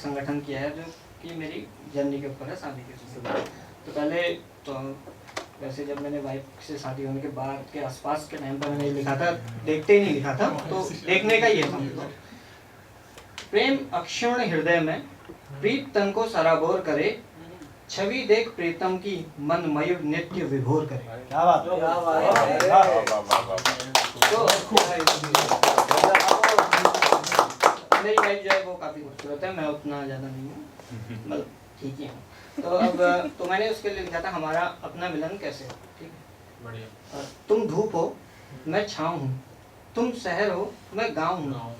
संगठन किया है जो कि मेरी जर्नी के ऊपर है, शादी के ऊपर। तो पहले तो वैसे जब मैंने वाइफ से शादी होने के बाद के आसपास के टाइम पर मैंने लिखा था, देखते ही नहीं लिखा था, तो देखने का ये था। प्रेम अक्षुण्ण हृदय में प्रीत तन को सराबोर करे, छवि देख प्रीतम की मन मयूर नित्य विभोर करे। क्या बात मेरी वाइफ जो है वो काफी खूबसूरत है, मैं उतना ज्यादा नहीं हूँ, मतलब ठीक ही हूँ। तो अब तो मैंने उसके लिए लिखा था हमारा अपना मिलन कैसे हो। ठीक है, बढ़िया। तुम धूप हो मैं छाँव हूँ, तुम शहर हो मैं गाँव हूँ,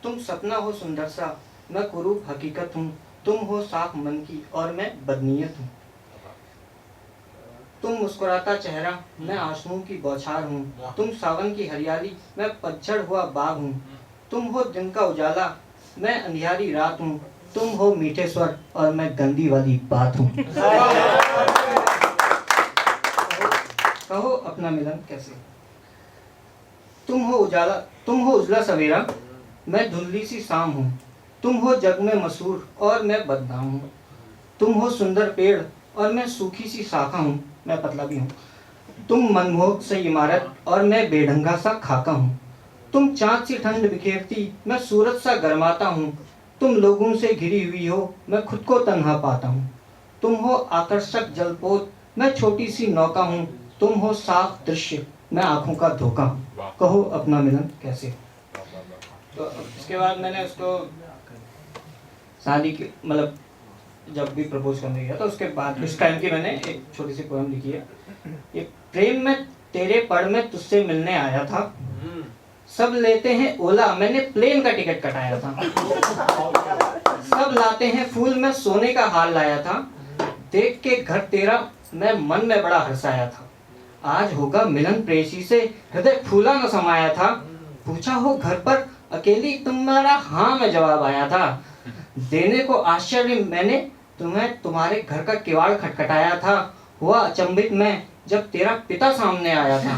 तुम सपना हो सुंदर सा मैं कुरूप हकीकत हूँ, तुम हो साफ मन की और मैं बदनीयत हूँ, तुम मुस्कुराता चेहरा मैं आंसुओं की बौछार हूँ, तुम सावन की हरियाली मैं पतझड़ हुआ बाग हूँ, तुम हो दिन का उजाला मैं अंधियारी रात हूँ, तुम हो मीठे स्वर और मैं गंदी वाली बात हूँ। कहो अपना मिलन कैसे। तुम हो उजला सवेरा मैं धुंधली सी शाम हूँ, तुम हो जग में मशहूर और मैं बदनाम हूँ, तुम हो सुंदर पेड़ और मैं सूखी सी शाखा हूँ, मैं पतला भी हूँ, तुम मनमोहक सी इमारत और मैं बेढंगा सा खाका हूँ, तुम चाँद सी ठंड बिखेरती मैं सूरज सा गरमाता हूँ, तुम लोगों से घिरी हुई हो मैं खुद को तन्हा पाता हूँ, तुम हो आकर्षक जलपोत मैं छोटी सी नौका हूँ, तुम हो साफ दृश्य मैं आँखों का धोखा हूँ। कहो अपना मिलन कैसे। तो इसके बाद मैंने उसको शादी के मतलब जब भी प्रपोज करने गया तो उसके बाद उस टाइम की मैंने एक छोटी सी पोएम लिखी है। ये प्रेम में तेरे पड़ में तुझसे मिलने आया था, सब लेते हैं ओला मैंने प्लेन का टिकट कटाया था, सब लाते हैं फूल मैं सोने का हार लाया था, देख के घर तेरा मैं मन में बड़ा हर्षाया था, आज होगा मिलन प्रेयसी से हृदय फूला न समाया था, पूछा हो घर पर अकेली तुम्हारा हाँ में जवाब आया था, देने को आश्चर्य मैंने तुम्हें तुम्हारे घर का किवाड़ खटखटाया था, हुआ अचंभित मैं जब तेरा पिता सामने आया था,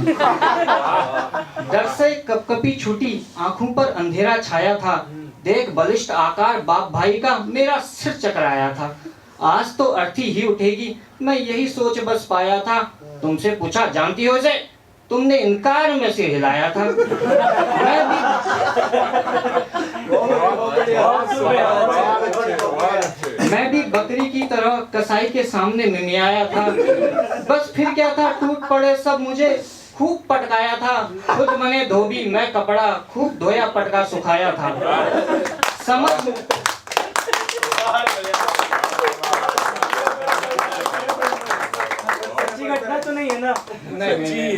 डर से कपकपी छूटी आंखों पर अंधेरा छाया था, देख बलिष्ठ आकार बाप भाई का मेरा सिर चकराया था, आज तो अर्थी ही उठेगी मैं यही सोच बस पाया था, तुमसे पूछा जानती हो इसे, तुमने इनकार में से हिलाया था, मैं भी बकरी की तरह कसाई के सामने मिमियाया था, बस फिर क्या था टूट पड़े सब मुझे खूब पटकाया था, खुद बने धोबी मैं कपड़ा खूब धोया पटका सुखाया था, समझ घटना तो नहीं है ना। नहीं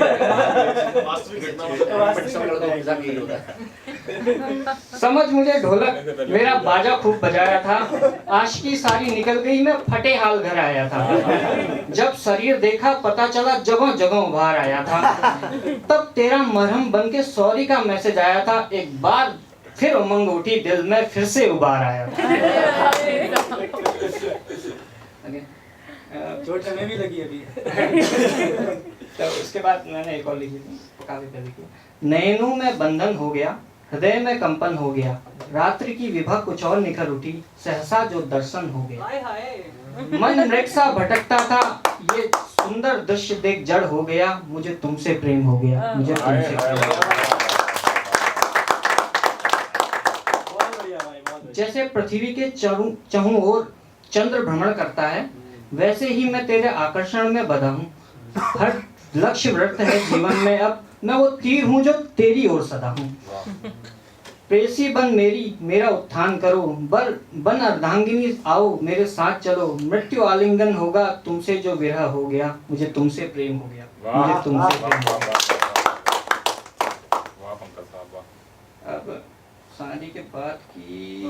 समझ मुझे ढोलक मेरा बाजा खूब बजाया था, आशिकी सारी निकल गई मैं फटे हाल घर आया था, जब शरीर देखा पता चला जगह जगह उभार आया था, तब तेरा मरहम बन के सॉरी का मैसेज आया था, एक बार फिर उमंग उठी दिल में फिर से उबार आया था। चोट हमें भी लगी अभी। तो उसके बाद मैंने एक और लिखी थी, काफी पहले की, नैनों में बंधन हो गया हृदय में कंपन हो गया, रात्रि की विभा कुछ और निखर उठी सहसा जो दर्शन हो गया, मन मृग सा भटकता था ये सुंदर दृश्य देख जड़ हो गया, मुझे तुमसे प्रेम हो गया, मुझे तुमसे प्रेम। जैसे पृथ्वी के चहुं ओर चंद्र भ्रमण करता है, वैसे ही मैं तेरे आकर्षण में बधा हूँ, हर लक्ष्य व्रत है जीवन में अब मैं वो तीर हूँ जो तेरी ओर सदा हूँ, प्रेयसी बन मेरी मेरा उत्थान करो, बन अर्धांगिनी आओ मेरे साथ चलो, मृत्यु आलिंगन होगा तुमसे जो विरह हो गया, मुझे तुमसे प्रेम हो गया, मुझे तुमसे प्रेम हो गया। अब शादी के बाद की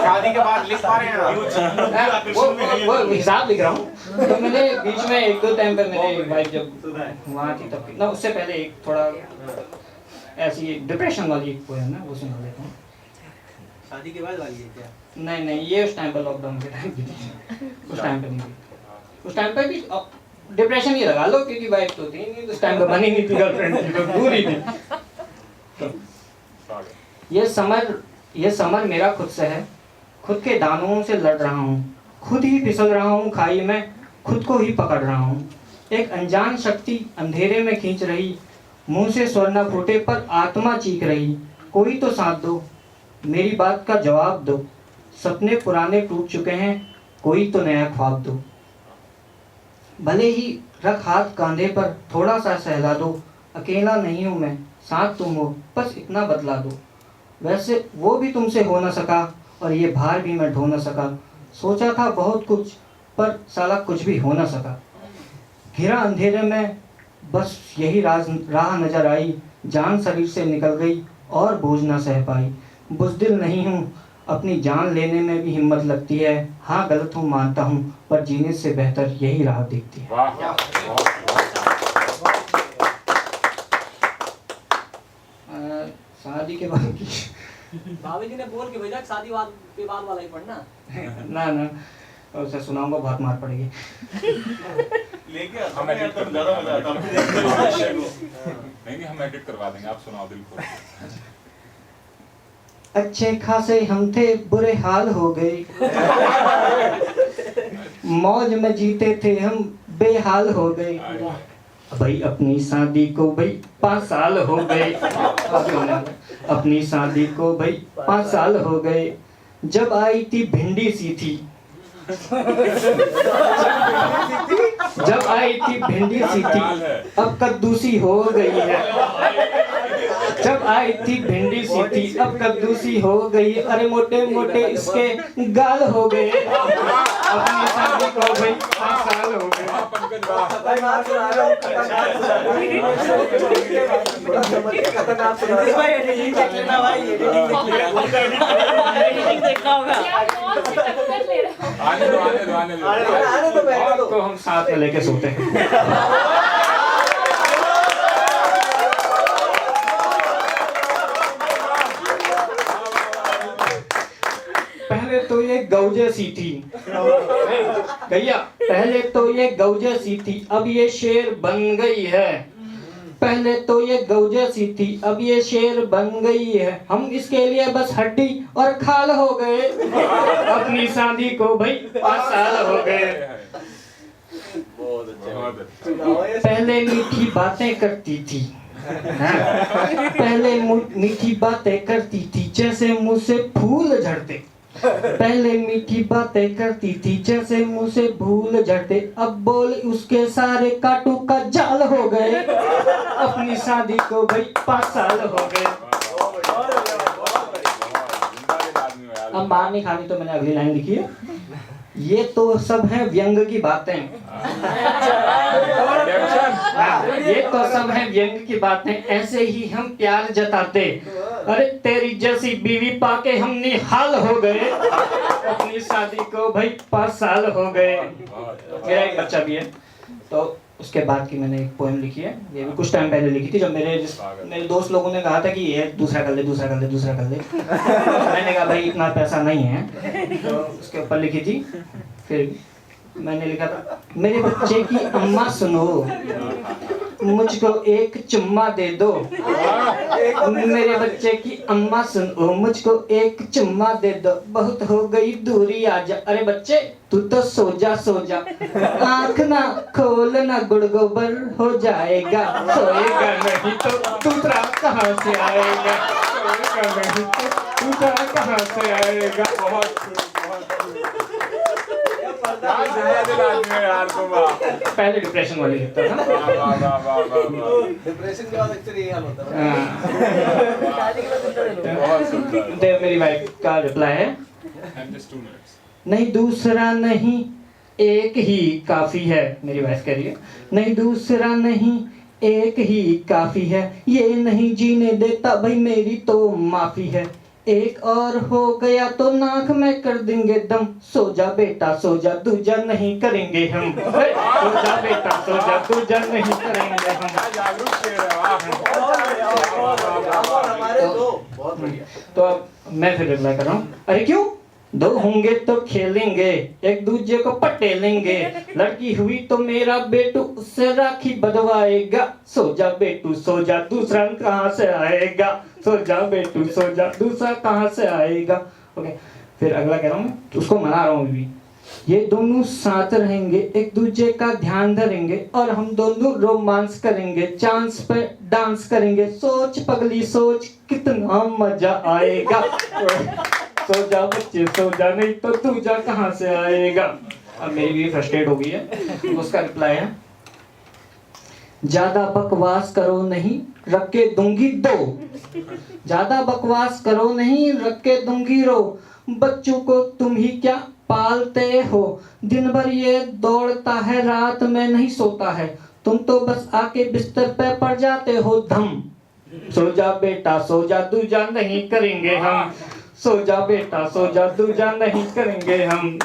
शादी के बाद लिख पा रहे हैं वो हिसाब लिख रहा हूँ। तो मैंने बीच में एक दो टाइम पे मेरी वाइफ जब वहाँ थी तब ना, उससे पहले एक थोड़ा ऐसी डिप्रेशन वाली एक पोएम है वो सुना देता हूँ। शादी के बाद वाली है क्या? नहीं ये उस टाइम पे लॉकडाउन के टाइम की थी, उस टाइम पे नहीं थी, उस टाइम पे भी डिप्रेशन ही लगा लो क्योंकि वाइफ तो थी नहीं, उस टाइम पे बनी नहीं थी गर्लफ्रेंड, दूर ही थी। ये समर मेरा खुद से है, खुद के दानों से लड़ रहा हूँ, खुद ही फिसल रहा हूँ खाई में, खुद को ही पकड़ रहा हूँ। एक अनजान शक्ति अंधेरे में खींच रही, मुंह से स्वर न फूटे पर आत्मा चीख रही। कोई तो साथ दो, मेरी बात का जवाब दो, सपने पुराने टूट चुके हैं, कोई तो नया ख्वाब दो। भले ही रख हाथ कांधे पर, थोड़ा सा सहला दो, अकेला नहीं हूँ मैं, साथ तुम हो, बस इतना बतला दो। वैसे वो भी तुमसे हो न सका और ये भार भी मैं ढो न सका। सोचा था बहुत कुछ पर साला कुछ भी हो न सका। घिरा अंधेरे में बस यही राह नजर आई, जान शरीर से निकल गई और बोझ न सह पाई। बुज़दिल नहीं हूँ, अपनी जान लेने में भी हिम्मत लगती है। हाँ गलत हूँ मानता हूँ, पर जीने से बेहतर यही राह दिखती है। शादी के बाद की भाभी जी ने बोल के भेजा शादी के बाद वाला ही पढ़ना। ना उसे सुनाऊंगा, बहुत मार पड़ेगी। लेके हम एडिट कर ज्यादा मजा आता है। नहीं हम एडिट करवा देंगे, आप सुनाओ दिल को। अच्छे खासे हम थे, बुरे हाल हो गए। मौज में जीते थे हम, बेहाल हो गए। भाई अपनी शादी को भाई 5 साल हो गए। अपनी शादी को भाई 5 साल हो गए। जब आई थी भिंडी सी थी, जब आई थी भिंडी सी थी, अब कद्दूसी हो गई है। जब आई थी भिंडी सी थी, अब कद्दूसी हो गई। अरे मोटे मोटे इसके गाल हो गए। अपनी शादी को भाई 5 साल हो गए। तो हम साथ में लेके सोते हैं। पहले तो ये गौजे सी थी भैया, पहले तो ये गौजे सी थी, अब ये शेर बन गई है। पहले तो ये गौजे सी थी, अब ये शेर बन गई है। हम इसके लिए बस हड्डी और खाल हो गए। अपनी शादी को भाई 5 साल हो गए। पहले मीठी बातें करती थी, पहले मीठी बातें करती थी, जैसे मुंह से फूल झड़ते। पहले मीठी बातें करती थी, जैसे मुंह से फूल झड़ते। अब बोल उसके सारे कांटों का जाल हो गए। अपनी शादी को भाई 5 साल हो गए। अब मार नहीं खानी तो मैंने अगली लाइन लिखी है, ये तो सब है व्यंग की बातें। ये तो सब है व्यंग की बातें, ऐसे ही हम प्यार जताते। अरे तेरी जैसी बीवी पाके हम निहाल हो गए। अपनी शादी को भाई 5 साल हो गए। मेरा एक बच्चा भी है, तो उसके बाद की मैंने एक पोएम लिखी है। ये भी कुछ टाइम पहले लिखी थी, जब मेरे दोस्त लोगों ने कहा था कि ये दूसरा कर ले, दूसरा कर ले, दूसरा कर ले। मैंने कहा भाई इतना पैसा नहीं है, तो उसके ऊपर लिखी थी। फिर मैंने लिखा था, मेरे बच्चे की अम्मा सुनो, मुझको एक चुम्मा दे दो। मेरे बच्चे की अम्मा सुनो, मुझको एक चुम्मा दे दो। बहुत हो गई दूरी आजा। अरे बच्चे तू तो सो जा सो जा, आँख ना खोलना गुड़गोबर हो जाएगा। सोएगा नहीं तो दूसरा कहाँ से आएगा। सोएगा नहीं तो दूसरा कहाँ से आएगा। पहले डिप्रेशन वाले लिखता था। डिप्रेशन के बाद अक्सर यही हाल होता है। देव मेरी वाइफ का रिप्लाई है, नहीं दूसरा नहीं एक ही काफी है। मेरी वाइफ कह रही है, नहीं दूसरा नहीं एक ही काफी है। ये नहीं जीने देता भाई मेरी तो माफी है। एक और हो गया तो नाक में कर देंगे दम। सो जा बेटा सो जा, दूजा नहीं करेंगे हम। सो जा बेटा सो जा, दूजा नहीं करेंगे हम। तो अब मैं फिर रिप्लाई कर रहा हूँ, अरे क्यों दो होंगे तो खेलेंगे, एक दूसरे को पटेलेंगे। लड़की हुई तो मेरा बेटू उससे राखी बंधवाएगा। सो जा बेटू सो जा, दूसरा कहाँ से आएगा। सो जा बेटू सो जा, दूसरा कहाँ से आएगा। ओके, फिर अगला कह रहा हूँ मैं, उसको मना रहा हूँ अभी। ये दोनों साथ रहेंगे, एक दूसरे का ध्यान धरेंगे और हम दोनों रोमांस करेंगे, चांस पे डांस करेंगे। सोच पगली सोच, कितना मजा आएगा। सो जा बच्चे सो जा, नहीं तो तू जा कहाँ से आएगा। अब मेरी भी फ्रस्ट्रेट हो गई है। उसका रिप्लाई है, ज्यादा बकवास करो नहीं, रख के दूंगी दो। ज्यादा बकवास करो नहीं, रख के दूंगी रो। बच्चों को तुम ही क्या पालते हो, दिन भर ये दौड़ता है, रात में नहीं सोता है। तुम तो बस आके बिस्तर पे पड़ जाते हो धम। सो जा बेटा सो जा, दूजा नहीं करेंगे हम। सो जा बेटा सो जा, दूजा नहीं करेंगे हम।